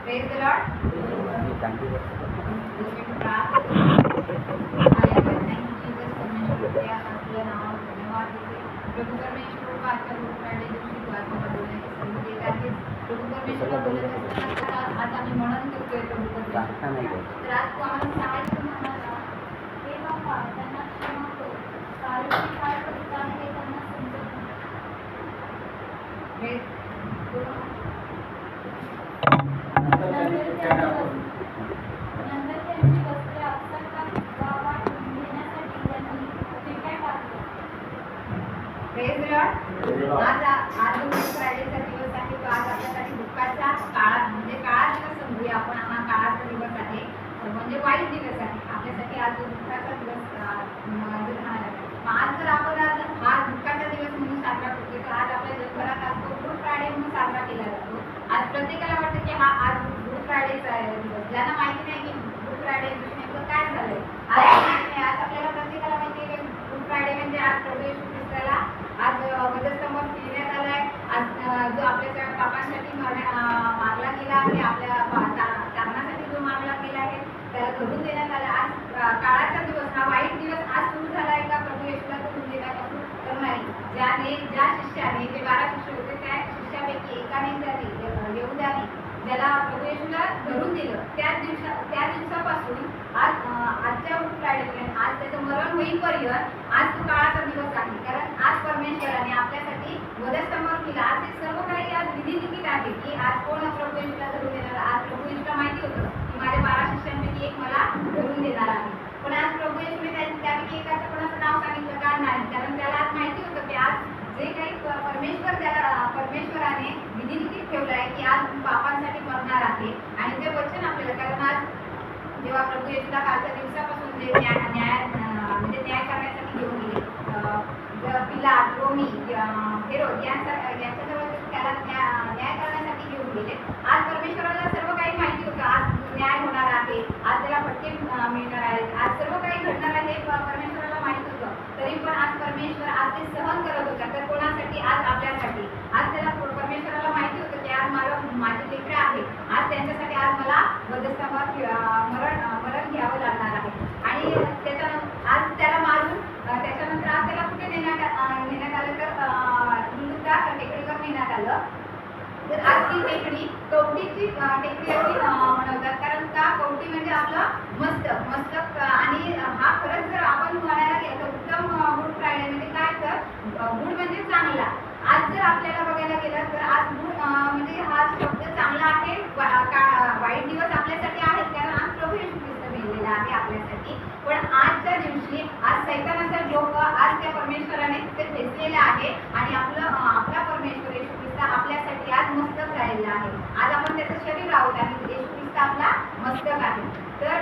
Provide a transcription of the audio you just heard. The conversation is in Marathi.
Praise the Lord. Thank you. आपल्या नावावर धन्यवाद देते. प्रभू परमेश्वर को आजच्या गुड फ्रायडे दिवशी तू आत्म्याला बोलण्याची संधी देत आहेस. प्रभू परमेश्वरला बोलत असताना आज आम्ही मनन करतोय प्रभू परमेश्वर. तर आज तू आम्हाला सांगायचं म्हणाला हे बाबा त्यांना क्षमा कर, कारण ते काय करतात हे त्यांना समजत नाही. नंतर त्यांची वस्त्रे अक्षरशः गावात घेण्यासाठी त्यांनी जे काय टाकलं. Praise the Lord. आज गुड फ्रायडेचा दिवस आहे. तो आज आपल्यासाठी दुःखाचा काळा म्हणजे काळा दिवस समजूया आपण. हा काळाचा दिवस आहे म्हणजे वाईट दिवस आहे आपल्यासाठी. आज दुःखाचा दिवस आज जर आपण आज हा दुःखाचा दिवस म्हणून साजरा करतो तर आज आपल्या जगभरात आज तो गुड फ्रायडे म्हणून साजरा केला जातो. आज प्रत्येकाला वाटतं की हा आज गुड फ्रायडेचा दिवस. ज्यांना माहिती नाही की गुड फ्रायडे दिवशी नेमकं काय झालंय आज आपल्याला प्रत्येकाला माहिती आहे की गुड फ्रायडे म्हणजे आज प्रभू येशू ख्रिस्ताला आज वधस्तंभावर फिरण्यात आलाय. आज जो आपल्या पापांसाठी मारला गेला आहे, आपल्या तारणासाठी जो मारला गेला आहे त्याला धरून देण्यात आला. आज काळाचा दिवस हा वाईट दिवस आज सुरू झाला आहे का प्रभू येशूला धरून देण्यापासून? तर नाही. ज्या शिष्याने जे 12 शिष्य होते त्या शिष्यापैकी एकाने यहूदाने ज्याला प्रभू येशूला धरून दिलं त्या दिवसापासून आजच्या गुड फ्रायडेपर्यंत आज त्याचं मरण होईपर्यंत आज तो काळाचा दिवस आहे. कारण आज परमेश्वराने आपल्यासाठी वधस्तंभावर केला. आज हे सर्व काही आज विधिलिखित आहे की आज कोण प्रभू येशूला धरून देणार. आज प्रभू येशूला माहिती होतं की माझ्या 12 शिष्यांपैकी एक मला धरून देणार आहे. पण आज प्रभू येशूने त्यापैकी एकाचं कोणाचं नाव सांगितलं का? नाही. कारण त्याला आज माहिती होतं की आज जे काही परमेश्वराने विधिलिखित ठेवलं आहे की आज पापांसाठी मरणार आहे. आणि ते वचन आपल्याला, कारण आज जेव्हा प्रभू येशूला कालच्या दिवसापासून जे न्याय करण्यासाठी घेऊन गेले पिलात, रोमी, हेरोद यांच्याजवळ त्याला न्याय करण्यासाठी घेऊन गेले. आज परमेश्वराला सर्व काही माहिती होतं. आज न्याय होणार आहे, आज त्याला फटके मिळणार आहेत, आज सर्व काही घडणार आहे परमेश्वराला माहित होतं. तरी पण आज परमेश्वर आज ते सहन करत होता. तर कोणासाठी? आज आपल्यासाठी. आज त्याला परमेश्वराला माहिती होतं की आज माझे लेकरं आहे, आज त्यांच्यासाठी आज मला वधस्तंभावर मरण घ्यावं लागणार आहे. आणि आज त्याला मारून त्याच्यानंतर आज त्याला कुठे नेण्यात आलं तर हिंदुत्वा टेकडीवर नेण्यात आलं. तर आज ती टेकडी कवटीची टेकडी अशी म्हणतात. कारण का? कवटी म्हणजे आपलं मस्तक आणि हा खरंच जर आपण म्हणायला गेलं तर उत्तम गुड फ्रायडे म्हणजे काय? तर गुड म्हणजे चांगला. आज जर आपल्याला बघायला गेलं तर आज गुड म्हणजे हा शब्द चांगला आहे. वाईट दिवस आपल्यासाठी आहेत कारण आज प्रभू येशू ख्रिस्त मेलेला आहे आपल्यासाठी. पण आजच्या दिवशी आज सैतानाचा डोकं आज त्या परमेश्वराने तिथे ठेचलेला आहे आणि आपला परमेश्वर येशू ख्रिस्त आपल्यासाठी आज मस्तक राहिलेला आहे. आज आपण त्याचं शरीर आहोत आणि येशू ख्रिस्त आपला मस्तक आहे. तर